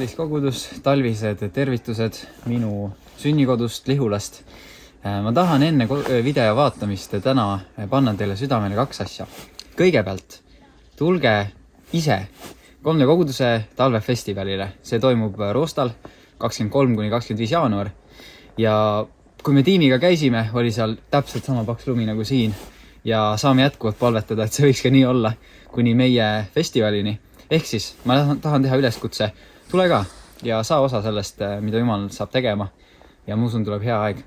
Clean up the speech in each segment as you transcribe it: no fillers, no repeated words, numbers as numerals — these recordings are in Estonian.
kallis kogudus, talvised tervitused minu sünnikodust Lihulast. Ma tahan enne video vaatamist täna panna teile südamele 2 asja. Kõigepealt, tulge ise 3D koguduse talvefestivalile. See toimub Roostal 23–25 jaanuar. Ja kui me tiimiga käisime, oli seal täpselt sama paks lumi nagu siin. Ja saame jätkuvalt palvetada, et see võiks ka nii olla kuni meie festivalini. Ehk siis ma tahan teha üleskutse, tule ka ja saa osa sellest, mida Jumal saab tegema. Ja ma usun, tuleb hea aeg.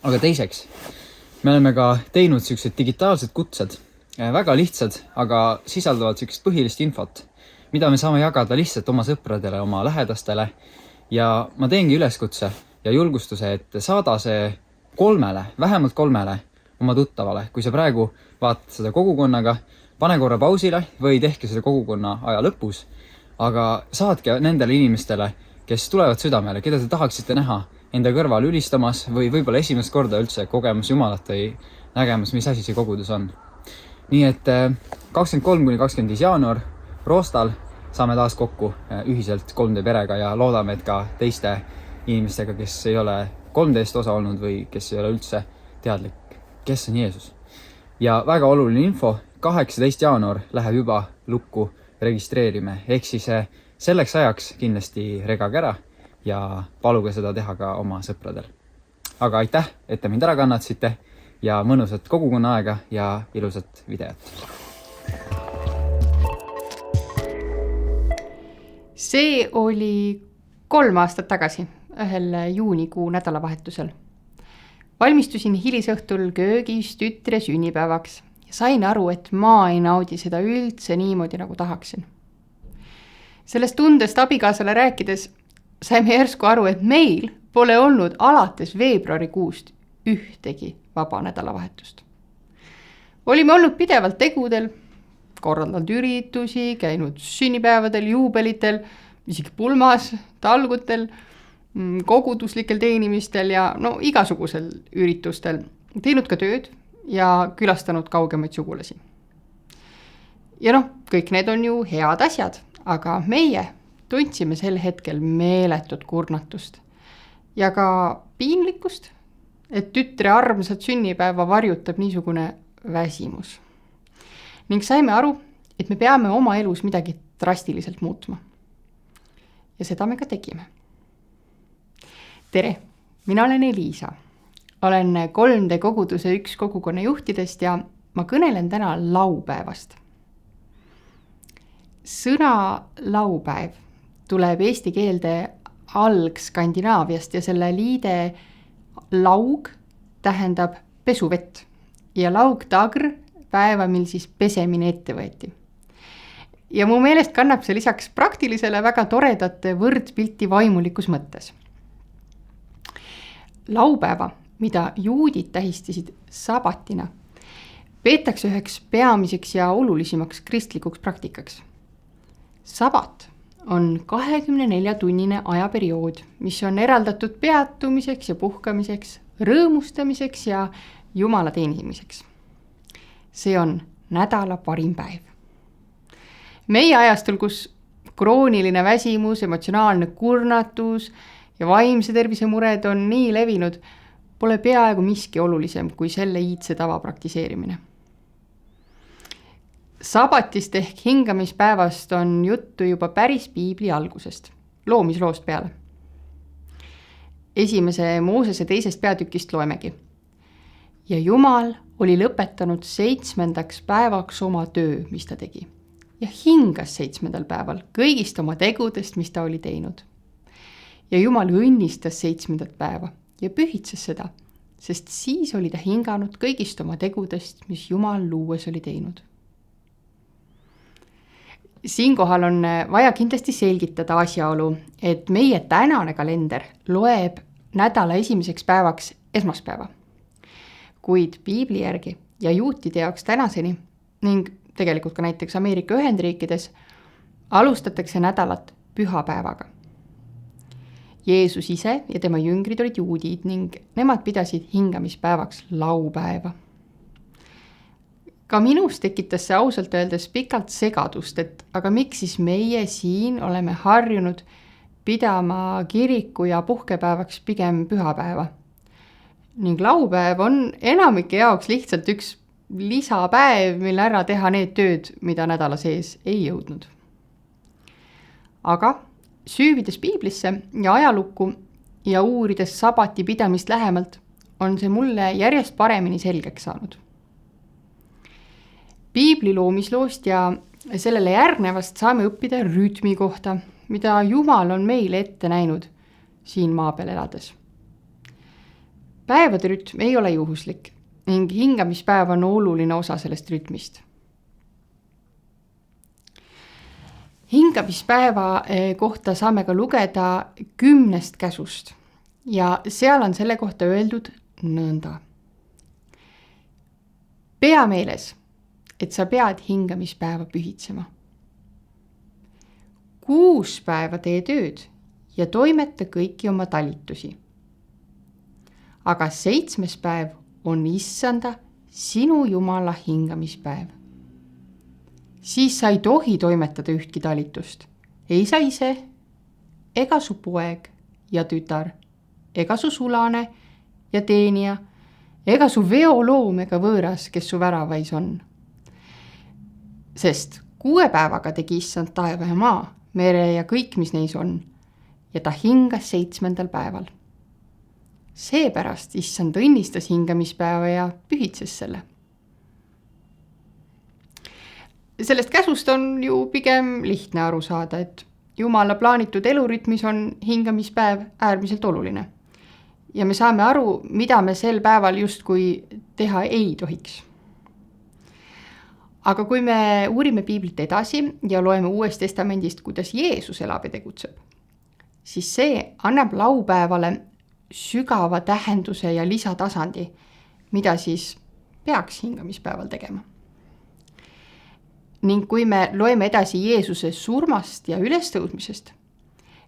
Aga teiseks, me oleme ka teinud sellised digitaalsed kutsed, väga lihtsad, aga sisaldavad sellist põhilist infot, mida me saame jagada lihtsalt oma sõpradele, oma lähedastele. Ja ma teengi üleskutse ja julgustuse, et saada see 3, vähemalt 3 oma tuttavale. Kui sa praegu vaatad seda kogukonnaga, pane korra pausile või tehke seda kogukonna aja lõpus, aga saadke nendele inimestele, kes tulevad südamele, keda te tahaksite näha enda kõrval ülistamas või võib-olla esimest korda üldse kogemas Jumalat või nägemas, mis asi see kogudus on. Nii et 23–25 jaanuar Roostal saame taas kokku ühiselt 3D perega ja loodame, et ka teiste inimestega, kes ei ole 3D'st osa olnud või kes ei ole üldse teadlik, kes on Jeesus. Ja väga oluline info, 18 jaanuar läheb juba lukku registreerime. Ehk siis selleks ajaks kindlasti regage ära ja paluge seda teha ka oma sõpradel. Aga aitäh, et te mind ära kannatsite ja mõnusat kogukonna aega ja ilusat videot. See oli 3 aastat tagasi, ühel juunikuu nädalavahetusel. Valmistusin hilisõhtul köögis tütre sünnipäevaks ja sain aru, et ma ei naudi seda üldse niimoodi, nagu tahaksin. Sellest tundest abikaasale rääkides saime järsku aru, et meil pole olnud alates veebruarikuust ühtegi vaba nädalavahetust. Olime olnud pidevalt tegudel, korraldanud üritusi, käinud sünnipäevadel, juubelitel, isegi pulmas, talgutel, koguduslikel teenimistel ja igasugusel üritustel, teinud ka tööd ja külastanud kaugemaid sugulasi. Ja kõik need on ju head asjad, aga meie tundsime sel hetkel meeletut kurnatust ja ka piinlikkust, et tütre armsat sünnipäeva varjutab niisugune väsimus. Ning saime aru, et me peame oma elus midagi drastiliselt muutma. Ja seda me ka tegime. Tere, mina olen Elisa. Olen 3D koguduse üks kogukonna juhtidest ja ma kõnelen täna laupäevast. Sõna laupäev tuleb eesti keelde Skandinaaviast ja selle liide laug tähendab pesuvett ja laugtagr päeva, mil siis pesemine ette võeti. Ja mu meelest kannab see lisaks praktilisele väga toredate võrdpilti vaimulikus mõttes. Laupäeva, mida juudid tähistasid sabatina, peetakse üheks peamiseks ja olulisimaks kristlikuks praktikaks. Sabat on 24-tunnine ajaperiood, mis on eraldatud peatumiseks ja puhkamiseks, rõõmustamiseks ja Jumala teenimiseks. See on nädala parim päev. Meie ajastul, kus krooniline väsimus, emotsionaalne kurnatus ja vaimse tervise mured on nii levinud, pole peaaegu miski olulisem kui selle iidse tava praktiseerimine. Sabatist ehk hingamispäevast on juttu juba päris piibli algusest, loomisloost peale. 1. Moosese 2. peatükist loemegi. Ja Jumal oli lõpetanud 7. päevaks oma töö, mis ta tegi. Ja hingas 7. päeval kõigist oma tegudest, mis ta oli teinud. Ja Jumal õnnistas 7. päeva ja pühitses seda, sest siis oli ta hinganud kõigist oma tegudest, mis Jumal luues oli teinud. Siinkohal on vaja kindlasti selgitada asjaolu, et meie tänane kalender loeb nädala 1. päevaks esmaspäeva. Kuid piibli järgi ja juutide jaoks tänaseni ning tegelikult ka näiteks Ameerika Ühendriikides alustatakse nädalat pühapäevaga. Jeesus ise ja tema jüngrid olid juudid ning nemad pidasid hingamispäevaks laupäeva. Ka minus tekitas see ausalt öeldes pikalt segadust, et aga miks siis meie siin oleme harjunud pidama kiriku ja puhkepäevaks pigem pühapäeva. Ning laupäev on enamike jaoks lihtsalt üks lisapäev, mille ära teha need tööd, mida nädala sees ei jõudnud. Aga süüvides piiblisse ja ajalukku ja uurides sabati pidamist lähemalt, on see mulle järjest paremini selgeks saanud. Piibli loomisloost ja sellele järgnevast saame õppida rütmi kohta, mida Jumal on meile ette näinud siin maa peal elades. Päevade rütm ei ole juhuslik ning hingamispäev on oluline osa sellest rütmist. Hingamispäeva kohta saame ka lugeda 10 käsust ja seal on selle kohta öeldud nõnda. Pea meeles, et sa pead hingamispäeva pühitsema. 6 päeva tee tööd ja toimeta kõiki oma talitusi. Aga 7. päev on Issanda, sinu Jumala hingamispäev. Siis sa ei tohi toimetada ühtki talitust. Ei sa ise, ega su poeg ja tütar, ega su sulane ja teenija, ega su veoloom ega võõras, kes su väravais on. Sest 6 päevaga tegi Issand taeva ja maa, mere ja kõik, mis neis on, ja ta hingas 7. päeval. Seepärast Issand õnnistas hingamispäeva ja pühitses selle. Sellest käsust on ju pigem lihtne aru saada, et Jumala plaanitud elurütmis on hingamispäev äärmiselt oluline. Ja me saame aru, mida me sel päeval justkui teha ei tohiks. Aga kui me uurime piiblit edasi ja loeme Uuest Testamendist, kuidas Jeesus elab ja tegutseb, siis see annab laupäevale sügava tähenduse ja lisatasandi, mida siis peaks hingamispäeval tegema. Ning kui me loeme edasi Jeesuse surmast ja ülestõusmisest,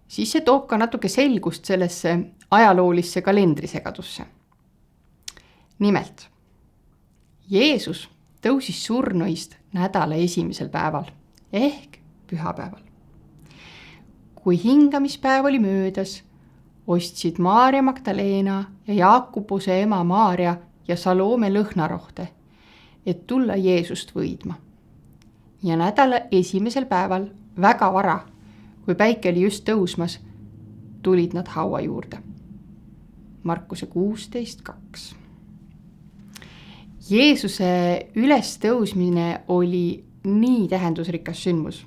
siis see toob ka natuke selgust sellesse ajaloolisse kalendrisegadusse. Nimelt, Jeesus tõusis surnuist nädala 1. päeval ehk pühapäeval. Kui hingamispäev oli möödas, ostsid Maarja Magdalena ja Jaakobuse ema Maarja ja Salome lõhnarohte, et tulla Jeesust võidma. Ja nädala 1. päeval väga vara, kui päike oli just tõusmas, tulid nad haua juurde. Markuse 16:2. Jeesuse ülestõusmine oli nii tähendusrikas sündmus,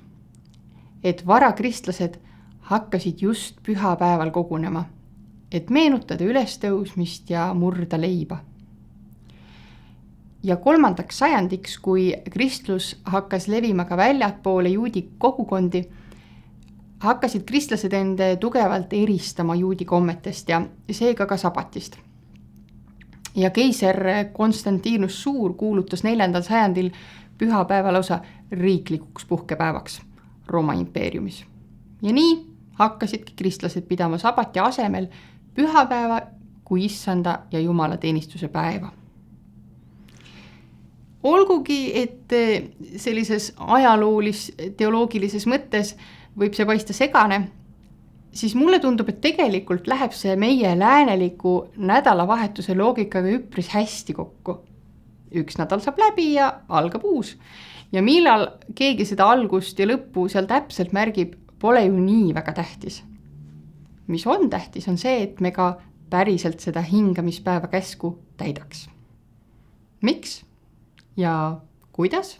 et varakristlased hakkasid just pühapäeval kogunema, et meenutada ülestõusmist ja murda leiba. Ja 3. sajandiks, kui kristlus hakkas levima ka väljapoole juudi kogukondi, hakkasid kristlased ende tugevalt eristama juudi kommetest ja seega ka sabatist. Ja keiser Konstantinus Suur kuulutas 4. sajandil pühapäeva lausa riiklikuks puhkepäevaks Rooma impeeriumis. Ja nii hakkasidki kristlased pidama sabati asemel pühapäeva kui Issanda ja Jumala teenistuse päeva. Olgugi, et sellises ajaloolis-teoloogilises mõttes võib see paista segane, siis mulle tundub, et tegelikult läheb see meie lääneliku nädalavahetuse loogikaga üpris hästi kokku. Üks nädal saab läbi ja algab uus. Ja millal keegi seda algust ja lõppu seal täpselt märgib, pole ju nii väga tähtis. Mis on tähtis, on see, et me ka päriselt seda hingamispäeva käsku täidaks. Miks? Ja kuidas?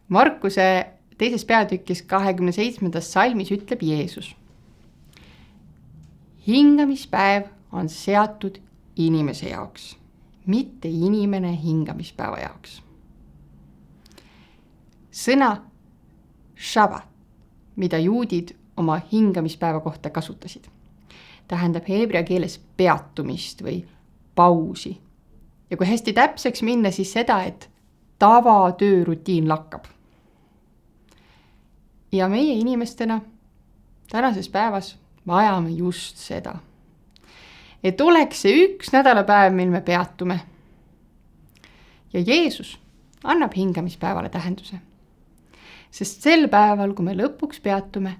Markuse 2. peatükis 27. salmis ütleb Jeesus. Hingamispäev on seatud inimese jaoks, mitte inimene hingamispäeva jaoks. Sõna šabat, mida juudid oma hingamispäeva kohta kasutasid, tähendab heebrea keeles peatumist või pausi. Ja kui hästi täpseks minna, siis seda, et tavatöörutiin lakkab. Ja meie inimestena tänases päevas vajame just seda. Et oleks see üks nädalapäev, mil me peatume. Ja Jeesus annab hingamispäevale tähenduse. Sest sel päeval, kui me lõpuks peatume,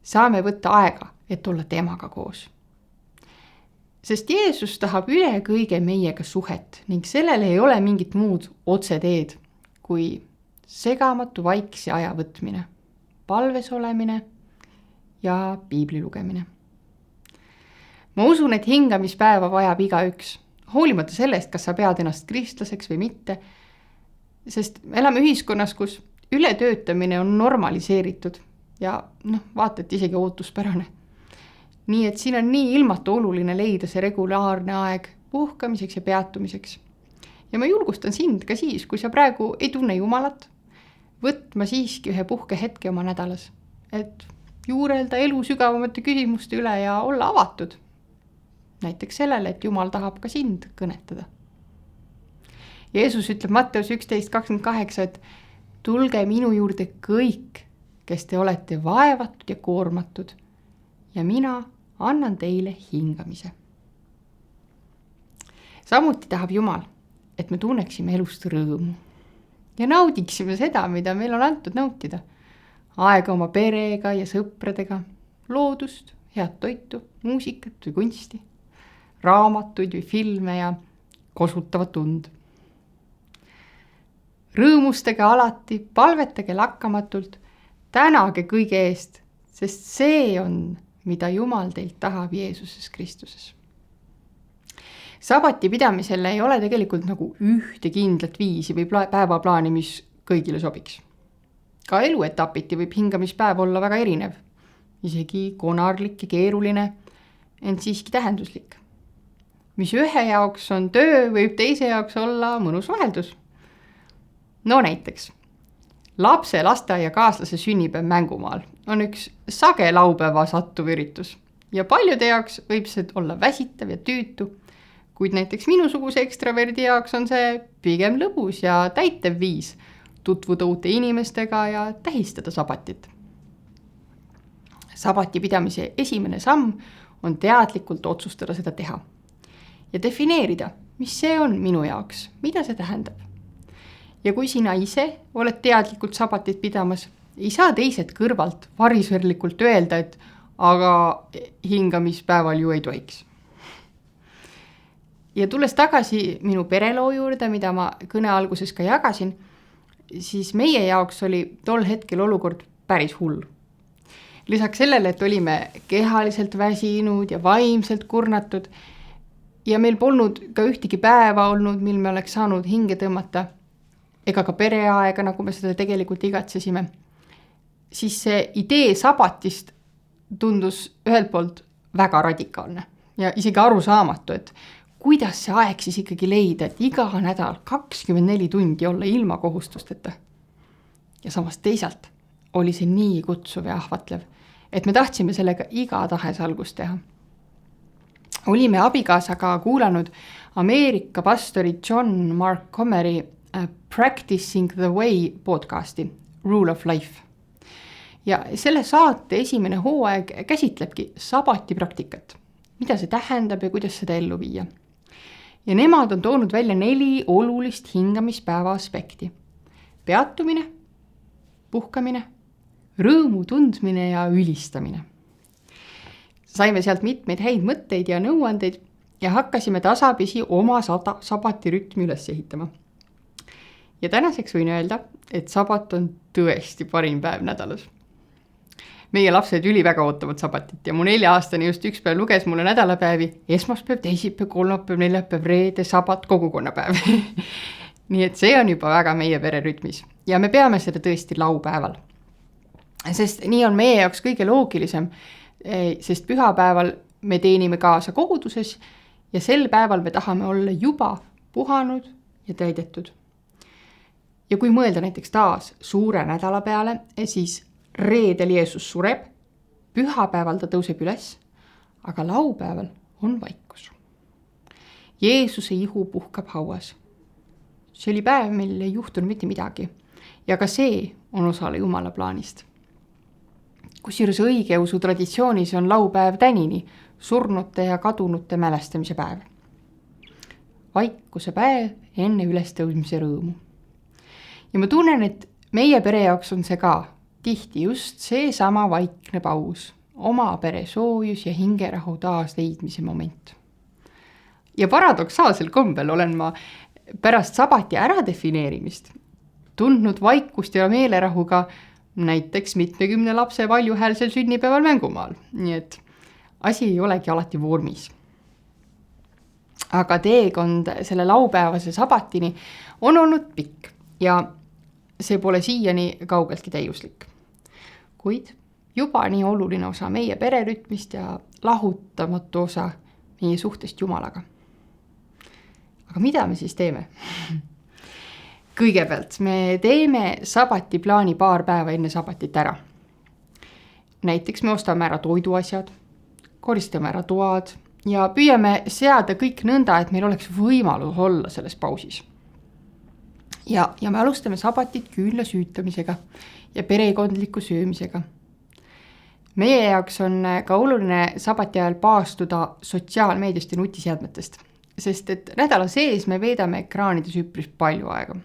saame võtta aega, et olla temaga koos. Sest Jeesus tahab üle kõige meiega suhet ning sellel ei ole mingit muud otseteed kui segamatu vaikse aja võtmine, palves olemine ja piibli lugemine. Ma usun, et hingamispäeva vajab igaüks, hoolimata sellest, kas sa pead ennast kristlaseks või mitte, sest me elame ühiskonnas, kus ületöötamine on normaliseeritud ja vaata, et isegi ootuspärane. Nii et siin on nii ilmatu oluline leida see regulaarne aeg puhkamiseks ja peatumiseks. Ja ma julgustan sind ka siis, kui sa praegu ei tunne Jumalat, võtma siiski ühe puhkehetke oma nädalas, et juurelda elu sügavamate küsimuste üle ja olla avatud. Näiteks sellele, et Jumal tahab ka sind kõnetada. Jeesus ütleb Matteus 11:28, et tulge minu juurde kõik, kes te olete vaevatud ja koormatud, ja mina annan teile hingamise. Samuti tahab Jumal, et me tunneksime elust rõõmu ja naudiksime seda, mida meil on antud nautida. Aega oma perega ja sõpradega, loodust, head toitu, muusikat või kunsti, raamatuid või filme ja kosutavat tund. Rõõmustage alati, palvetage lakkamatult, tänage kõige eest, sest see on, mida Jumal teilt tahab Jeesuses Kristuses. Sabati pidamisel ei ole tegelikult nagu ühte kindlat viisi või päevaplaani, mis kõigile sobiks. Ka eluetapiti võib hingamispäev olla väga erinev, isegi konarlik ja keeruline, ent siiski tähenduslik. Mis ühe jaoks on töö, võib teise jaoks olla mõnus vaheldus. No näiteks, lapse lasteaia kaaslase sünnipäev mängumaal on üks sage laupäeva sattuv üritus ja paljude jaoks võib see olla väsitav ja tüütu, kuid näiteks minusuguse ekstraverdi jaoks on see pigem lõbus ja täitev viis tutvuda uute inimestega ja tähistada sabatit. Sabati pidamise esimene samm on teadlikult otsustada seda teha ja defineerida, mis see on minu jaoks, mida see tähendab. Ja kui sina ise oled teadlikult sabatit pidamas, ei saa teised kõrvalt varisverlikult öelda, et aga hingamispäeval ju ei tohiks. Ja tulles tagasi minu pereloo juurde, mida ma kõne alguses ka jagasin, siis meie jaoks oli tol hetkel olukord päris hull. Lisaks sellele, et olime kehaliselt väsinud ja vaimselt kurnatud ja meil polnud ka ühtegi päeva olnud, mil me oleks saanud hinge tõmmata, ega ka pereaega, nagu me seda tegelikult igatsesime, siis see idee sabatist tundus ühelt poolt väga radikaalne ja isegi arusaamatu, et kuidas see aeg siis ikkagi leida, et iga nädal 24 tundi olla ilma kohustusteta. Ja samas teisalt oli see nii kutsuv ja ahvatlev, et me tahtsime sellega igatahes algust teha. Olime abikaasaga kuulanud Ameerika pastori John Mark Comeri Practicing the Way podcasti Rule of Life. Ja selle saate esimene hooaeg käsitlebki sabati praktikat, mida see tähendab ja kuidas seda ellu viia. Ja nemad on toonud välja 4 olulist hingamispäeva aspekti. Peatumine, puhkamine, rõõmu tundmine ja ülistamine. Saime sealt mitmeid häid mõtteid ja nõuandeid ja hakkasime tasapisi oma sabati rütmi üles ehitama. Ja tänaseks võin öelda, et sabat on tõesti parim päev nädalas. Meie lapsed väga ootavad sabatit ja mu 4-aastane just üks päev luges mulle nädalapäevi esmaspäev, teisipäev, kolmapäev, neljapäev, reede, sabat, kogukonnapäev. Nii et see on juba väga meie pere rütmis ja me peame seda tõesti laupäeval. Sest nii on meie jaoks kõige loogilisem, sest pühapäeval me teenime kaasa koguduses ja sel päeval me tahame olla juba puhanud ja täidetud. Ja kui mõelda näiteks taas suure nädala peale, siis reedel Jeesus sureb, pühapäeval ta tõuseb üles, aga laupäeval on vaikus. Jeesuse ihu puhkab hauas. See oli päev, mil ei juhtunud mitte midagi ja ka see on osa Jumala plaanist. Kusjuures õigeusu traditsioonis on laupäev tänini surnute ja kadunute mälestamise päev. Vaikuse päev enne ülestõusmise rõõmu. Ja ma tunnen, et meie pere jaoks on see ka tihti just seesama vaikne paus, oma pere soojus ja hingerahu taas leidmise moment. Ja paradoksaalsel kombel olen ma pärast sabati ära defineerimist tundnud vaikust ja meelerahu ka näiteks 70 lapse valjuhäälsel sünnipäeval mängumaal. Nii et asi ei olegi alati vormis. Aga teekond selle laupäevase sabatini on olnud pikk ja see pole siiani kaugeltki täiuslik. Kuid juba nii oluline osa meie pererütmist ja lahutamatu osa meie suhtest Jumalaga. Aga mida me siis teeme? Kõigepealt me teeme sabatiplaani paar päeva enne sabatit ära. Näiteks me ostame ära toiduasjad, koristame ära toad ja püüame seada kõik nõnda, et meil oleks võimalus olla selles pausis. Ja me alustame sabatit küünla süütamisega ja perekondliku söömisega. Meie jaoks on ka oluline sabati ajal paastuda sotsiaalmeediast ja nutiseadmetest, sest et nädala sees me veedame ekraanides üpris palju aega.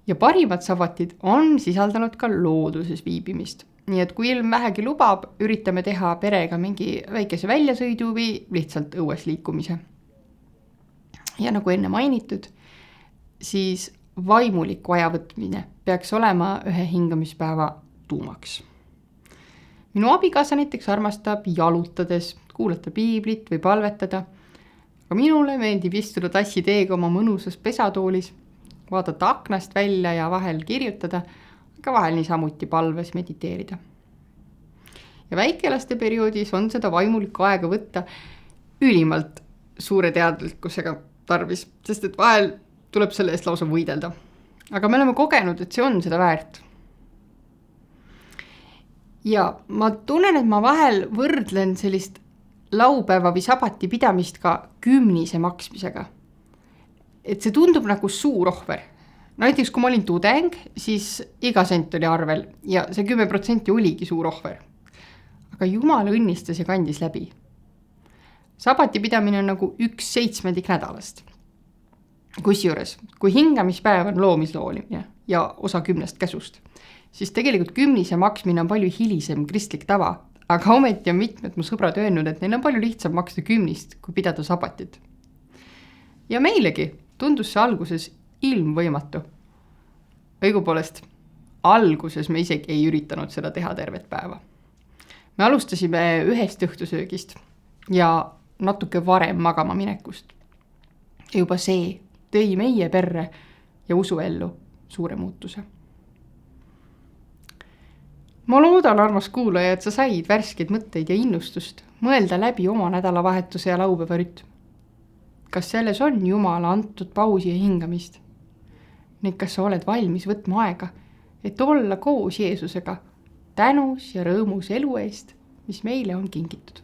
Ja parimad sabatid on sisaldanud ka looduses viibimist. Nii et kui ilm vähegi lubab, üritame teha perega mingi väikese väljasõidu või lihtsalt õues liikumise. Ja nagu enne mainitud, siis vaimuliku aja võtmine peaks olema ühe hingamispäeva tuumaks. Minu abikaasa näiteks armastab jalutades, kuulata piiblit või palvetada, aga minule meeldib istuda tassi teega oma mõnusas pesatoolis, vaadata aknast välja ja vahel kirjutada, aga vahel niisamuti palves mediteerida. Ja väikelaste perioodis on seda vaimulikku aega võtta ülimalt suure teadlikkusega tarvis, sest et vahel tuleb selle eest lausa võidelda. Aga me oleme kogenud, et see on seda väärt. Ja ma tunnen, et ma vahel võrdlen sellist laupäeva või sabati pidamist ka kümnise maksmisega. Et see tundub nagu suur ohver. Näiteks kui ma olin tudeng, siis iga sent oli arvel ja see 10% oligi suur ohver. Aga Jumal õnnistas ja kandis läbi. Sabati pidamine on nagu 1/7 nädalast. Kusjuures, kui hingamispäev on loomisloolimine ja osa 10 käsust, siis tegelikult kümnise maksmine on palju hilisem kristlik tava, aga ometi on mitmed mu sõbrad öelnud, et neil on palju lihtsam maksta 10 kui pidada sabatit. Ja meilegi tundus see alguses ilmvõimatu. Õigupoolest, alguses me isegi ei üritanud seda teha tervet päeva. Me alustasime 1 õhtusöögist ja natuke varem magama minekust. Ja juba see tõi meie perre ja usuellu suure muutuse. Ma loodan, armas kuulaja, et sa said värskeid mõtteid ja innustust mõelda läbi oma nädalavahetuse ja laupäeva rütm. Kas selles on Jumala antud pausi ja hingamist? Ning kas sa oled valmis võtma aega, et olla koos Jeesusega tänus ja rõõmus elu eest, mis meile on kingitud?